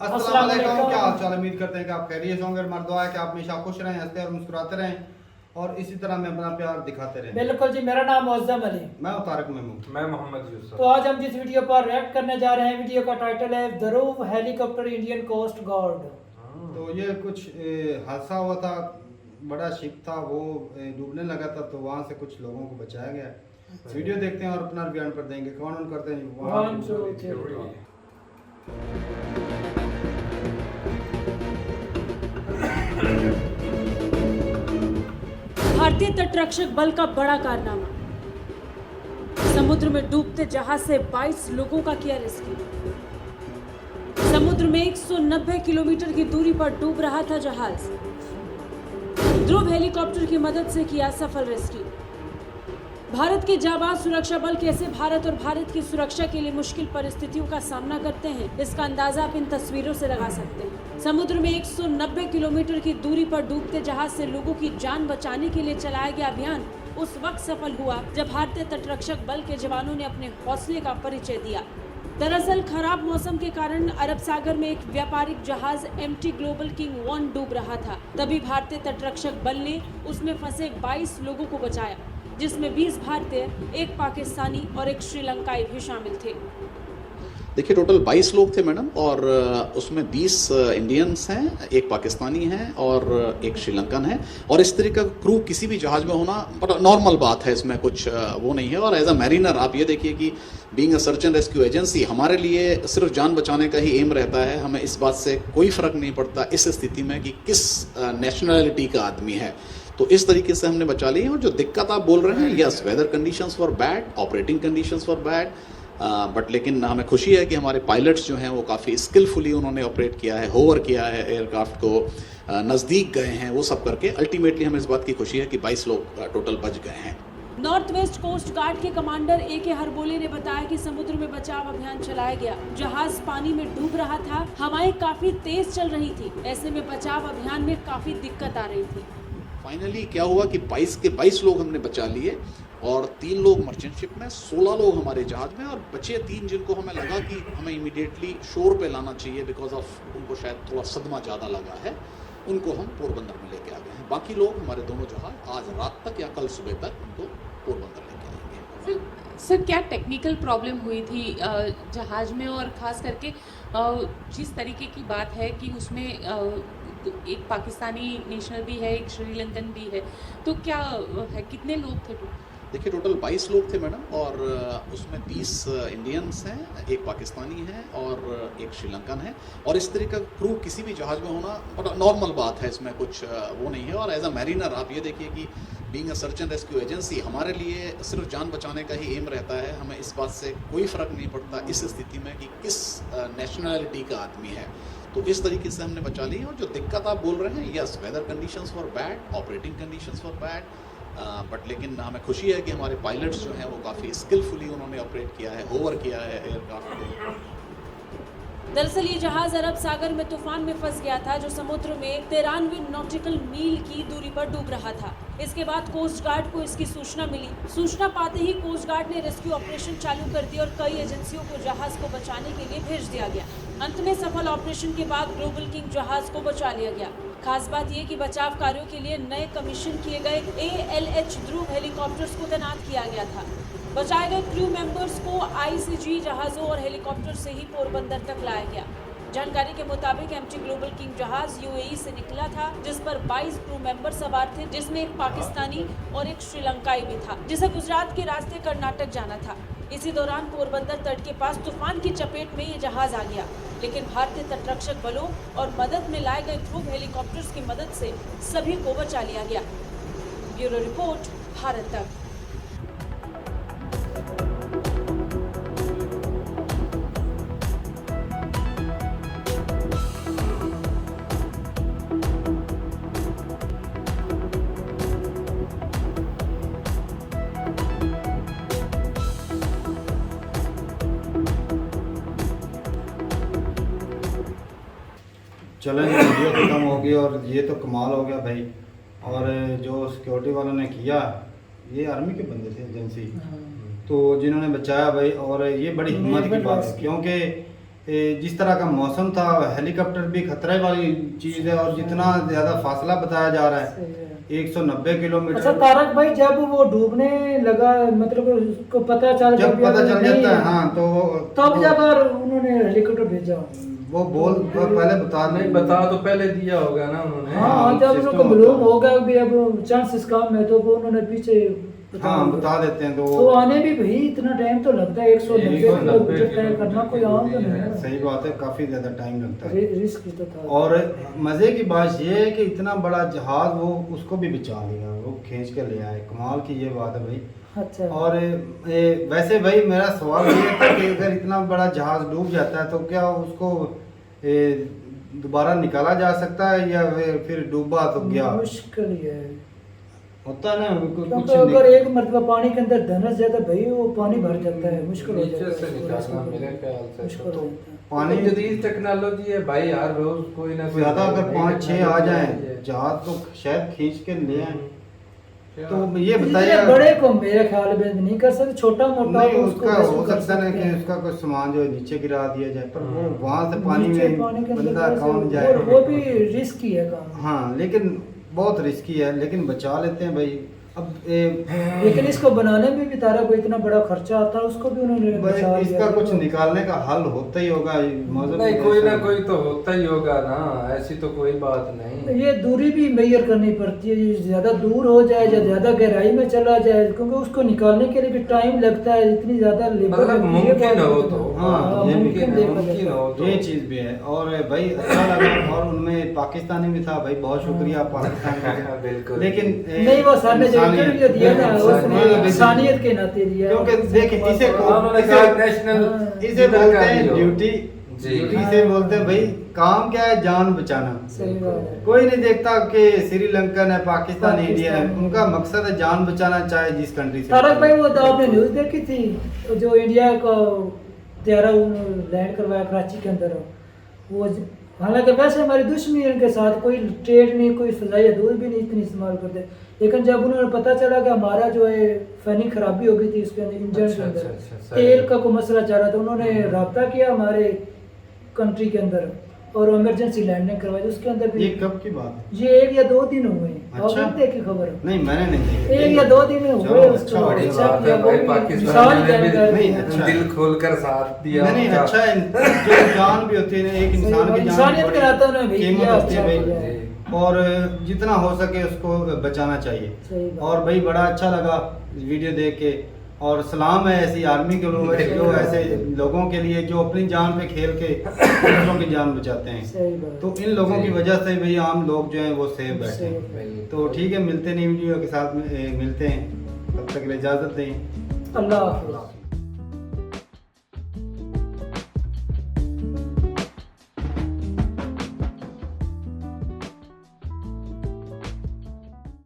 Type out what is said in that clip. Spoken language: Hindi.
अस्सलाम वालेकुम, क्या हाल चाल। उम्मीद करते हैं कि आप खैरियत से होंगे। हमारी दुआ है कि आप हमेशा खुश रहें, हंसते और मुस्कुराते रहें और इसी तरह में अपना प्यार दिखाते रहें। बिल्कुल जी, मेरा नाम मुअज्जम अली। मैं तारिक महमूद। मैं मोहम्मद यूसुफ। तो आज हम जिस वीडियो पर रिएक्ट करने जा रहे हैं, वीडियो का टाइटल है ध्रुव हेलीकॉप्टर इंडियन कोस्ट गार्ड। तो ये कुछ हादसा हुआ था, बड़ा शिप था, वो डूबने लगा था, तो वहाँ से कुछ लोगों को बचाया गया। वीडियो देखते हैं और अपना बयान कर देंगे। कौन ऑन करते हैं? One, two, three। भारतीय तटरक्षक बल का बड़ा कारनामा। समुद्र में डूबते जहाज से 22 लोगों का किया रेस्क्यू। समुद्र में 190 किलोमीटर की दूरी पर डूब रहा था जहाज। ध्रुव हेलीकॉप्टर की मदद से किया सफल रेस्क्यू। भारत के जाबाज सुरक्षा बल कैसे भारत और भारत की सुरक्षा के लिए मुश्किल परिस्थितियों का सामना करते हैं, इसका अंदाजा आप इन तस्वीरों से लगा सकते हैं। समुद्र में 190 किलोमीटर की दूरी पर डूबते जहाज से लोगों की जान बचाने के लिए चलाया गया अभियान उस वक्त सफल हुआ जब भारतीय तटरक्षक बल के जवानों ने अपने हौसले का परिचय दिया। दरअसल खराब मौसम के कारण अरब सागर में एक व्यापारिक जहाज MT ग्लोबल किंग 1 डूब रहा था। तभी भारतीय तटरक्षक बल ने उसमें फंसे 22 लोगों को बचाया, जिसमें 20 भारतीय, एक पाकिस्तानी और एक श्रीलंकाई भी शामिल थे। देखिए, टोटल 22 लोग थे मैडम, और उसमें 20 इंडियंस हैं, एक पाकिस्तानी है और एक श्रीलंकन है। और इस तरह का क्रू किसी भी जहाज में होना बड़ा नॉर्मल बात है, इसमें कुछ वो नहीं है। और एज अ मैरिनर आप ये देखिए कि being a search and rescue agency, हमारे लिए सिर्फ जान बचाने का ही एम रहता है। हमें इस बात से कोई फ़र्क नहीं पड़ता इस स्थिति में कि किस नेशनलिटी का आदमी है। तो इस तरीके से हमने बचा ली। और जो दिक्कत आप बोल रहे हैं, yes, weather conditions were bad, operating conditions were bad, but लेकिन हमें खुशी है कि हमारे पायलट्स जो हैं वो काफ़ी स्किलफुली उन्होंने ऑपरेट किया है, होवर किया है एयरक्राफ्ट को, नज़दीक गए हैं, वो सब करके अल्टीमेटली हमें इस बात की खुशी है कि 22 लोग टोटल बच गए हैं। नॉर्थ वेस्ट कोस्ट गार्ड के कमांडर AK हरबोले ने बताया कि समुद्र में बचाव अभियान चलाया गया। जहाज पानी में डूब रहा था, हवाएं काफी तेज चल रही थी, ऐसे में बचाव अभियान में काफी दिक्कत आ रही थी। फाइनली क्या हुआ कि 22 के 22 लोग हमने बचा लिए, और 3 लोग मर्चेंट शिप में, 16 लोग हमारे जहाज में, और बचे 3 जिनको हमें लगा कि हमें इमीडिएटली शोर पे लाना चाहिए बिकॉज ऑफ उनको शायद थोड़ा सदमा ज़्यादा लगा है, उनको हम पोरबंदर में लेके आ गए हैं। बाकी लोग हमारे दोनों जहाज आज रात तक या कल सुबह तक उनको पोरबंदर लेके आएंगे। सर, क्या टेक्निकल प्रॉब्लम हुई थी जहाज में, और ख़ास करके जिस तरीके की बात है कि उसमें एक पाकिस्तानी नेशनल भी है, एक श्रीलंकन भी है, तो क्या है, कितने लोग थे टोटल? देखिए, टोटल 22 लोग थे मैडम, और उसमें 20 इंडियंस हैं, एक पाकिस्तानी है और एक श्रीलंकन है। और इस तरह का क्रू किसी भी जहाज में होना बड़ा नॉर्मल बात है, इसमें कुछ वो नहीं है। और एज अ मैरिनर आप ये देखिए कि being a search and rescue agency, हमारे लिए सिर्फ जान बचाने का ही एम रहता है। हमें इस बात से कोई फ़र्क नहीं पड़ता इस स्थिति में कि किस नेशनलिटी का आदमी है। तो इस तरीके से हमने बचा ली। और जो दिक्कत आप बोल रहे हैं, yes, weather conditions were bad, operating conditions were bad, but लेकिन हमें खुशी है कि हमारे पायलट्स जो हैं वो काफ़ी स्किलफुली उन्होंने ऑपरेट किया है, होवर किया है एयरक्राफ्ट को। दरअसल ये जहाज अरब सागर में तूफान में फंस गया था, जो समुद्र में 93 नॉटिकल मील की दूरी पर डूब रहा था। इसके बाद कोस्ट गार्ड को इसकी सूचना मिली। सूचना पाते ही कोस्ट गार्ड ने रेस्क्यू ऑपरेशन चालू कर दिया और कई एजेंसियों को जहाज को बचाने के लिए भेज दिया गया। अंत में सफल ऑपरेशन के बाद ग्लोबल किंग जहाज को बचा लिया गया। खास बात यह कि बचाव कार्यों के लिए नए कमीशन किए गए ALH ध्रुव हेलीकॉप्टर्स को तैनात किया गया था। बचाए गए क्रू मेंबर्स को ICG जहाज़ों और हेलीकॉप्टर से ही पोरबंदर तक लाया गया। जानकारी के मुताबिक MT ग्लोबल किंग जहाज UAE से निकला था, जिस पर 22 क्रू मेंबर सवार थे, जिसमें एक पाकिस्तानी और एक श्रीलंकाई भी था, जिसे गुजरात के रास्ते कर्नाटक जाना था। इसी दौरान पोरबंदर तट के पास तूफान की चपेट में ये जहाज आ गया, लेकिन भारतीय तटरक्षक बलों और मदद में लाए गए ध्रुव हेलीकॉप्टर्स की मदद से सभी को बचा लिया गया। ब्यूरो रिपोर्ट, भारत तक। चलें, वीडियो खत्म हो गई और ये तो कमाल हो गया भाई। और जो सिक्योरिटी वालों ने किया, ये आर्मी के बंदे थे एजेंसी, तो जिन्होंने बचाया भाई। और ये बड़ी हिम्मत की बात है, क्योंकि जिस तरह का मौसम था, हेलीकॉप्टर भी खतरे वाली चीज़ है, और जितना ज़्यादा फासला बताया जा रहा है 190 अच्छा किलोमीटर। तारक भाई, जब वो डूबने लगा, मतलब उसको पता चल जब पता चल नहीं, जाता है, हाँ, तो तब जाकर उन्होंने हेलीकॉप्टर भेजा। वो पहले बता नहीं, बता तो पहले दिया होगा ना उन्होंने। हाँ, जब सिस्टम उनको मालूम होगा भी अब चांसेस कम है, तो वो उन्होंने पीछे हाँ बता देते हैं। तो आने भी भाई इतना टाइम तो लगता है, 190 किलोमीटर तय करना कोई आम तो नहीं है। सही बात है, काफ़ी ज़्यादा टाइम लगता है। रिस्क तो था। और मज़े की बात ये है कि इतना बड़ा जहाज वो उसको भी बचा लिया, वो खींच के ले आए, कमाल की ये बात है भाई। अच्छा। और वैसे भाई मेरा सवाल ये था कि अगर इतना बड़ा जहाज डूब जाता है तो क्या उसको दोबारा निकाला जा सकता है, या फिर डूबा तो गया? मुश्किल ही है, होता है ना क्योंकि अगर एक मरतबा पानी के अंदर धंस जाता है भाई, वो पानी भर जाता है, मुश्किल हो जाता नीचे से है निकालना मेरे ख्याल से मुश्किल हो तो जाता है। पानी जदीद टेक्नोलॉजी है भाई, हर रोज कोई ना कोई ज़्यादा अगर नई 5-6 आ technology जाए आई है। जहाज तो शायद खींच के ले आए। क्या? तो ये इतने बताइए, बड़े को मेरे ख्याल में नहीं कर सकते, छोटा मोटा नहीं तो उसका उसको हो कर सकता है सकते कि हैं। उसका कुछ सामान जो है नीचे गिरा दिया जाए, पर वो वहां से पानी नीचे में पानी के अंदर बंदा कैसे- कौन जाए? वो भी रिस्की है काम। हाँ, लेकिन बहुत रिस्की है, लेकिन बचा लेते हैं भाई। अब लेकिन इसको बनाने में भी तारा को इतना बड़ा खर्चा आता है, उसको भी उन्होंने बचा भाई लिया। इसका कुछ निकालने का हल होता ही होगा। मौजूद नहीं, कोई ना कोई तो होता ही होगा ना, ऐसी तो कोई बात नहीं। ये दूरी भी मेजर करनी पड़ती है, ये ज्यादा दूर हो जाए या ज्यादा गहराई में चला जाए, क्योंकि उसको निकालने के लिए भी टाइम लगता है, इतनी ज्यादा लेबर मतलब मुमकिन हो तो। हाँ, ये मुमकिन देखा मुमकिन जाता हो है। तो। ये चीज भी है। और भाई अच्छा लगा, और उनमें पाकिस्तानी भी था भाई, बहुत शुक्रिया पाकिस्तान का। बिल्कुल। लेकिन नहीं, वो सर ने जो इंसानियत- इंटरव्यू दिया ना, उसने इंसानियत- इंसानियत के नाते दिया। क्योंकि देखिए इसे उन्होंने कहा नेशनल इसे बोलते हैं ड्यूटी। जी। ड्यूटी से बोलते हैं भाई, काम क्या है? जान बचाना। सही बात है। कोई नहीं देखता कि श्रीलंकन है, पाकिस्तानी, इंडियन है, पाकिस्तानी। उनका मकसद है जान बचाना, चाहे जिस कंट्री से। तारक भाई, वो तो आपने न्यूज देखी थी, जो इंडिया को त्यारा लैंड करवाया कराची के अंदर, वो हालांकि वैसे हमारी दुश्मनी है उनके साथ, कोई ट्रेड नहीं, कोई फजाई हदूद भी नहीं इतनी इस्तेमाल करते, लेकिन जब उन्होंने पता चला कि हमारा जो है फनी खराबी हो गई थी उसके अंदर, इंजन के अंदर अच्छा, तेल का कोई मसला चल रहा था, उन्होंने रब्ता किया हमारे कंट्री के अंदर और इमरजेंसी लैंडिंग करवाई, उसके अंदर भी ये कब की बात है? ये 1 या 2 दिन हुए हैं। अच्छा। आपने देखी खबर? नहीं, मैंने नहीं देखी। 1 या 2 दिन हुए चलो, उसको। अच्छा, बड़ी अच्छा बात किया, है वो भाई, भी पाकिस्तान मिसाल ने भी जानकारी नहीं, है। अच्छा। दिल खोलकर साथ दिया नहीं उनका। अच्छा है, जो जान भी होती है, एक इंसान की जान इंसानियत की के नाते उन्होंने बड़ी भी कीमत किया, होती है अच्छा भाई, किया। और जितना हो सके उसको बचाना चाहिए। सही बात। और भाई बड़ा अच्छा लगा वीडियो देख के, और सलाम है ऐसी आर्मी के लोग जो ऐसे लोगों के लिए जो अपनी जान पे खेल के दूसरों की जान बचाते हैं। सही बात। तो इन लोगों की वजह से भाई आम लोग जो हैं वो सेफ बैठे हैं। बिल्कुल। तो ठीक है, मिलते नहीं वीडियो के साथ मिलते हैं, तब तक के लिए इजाज़त दें। अल्लाह हाफ़िज़।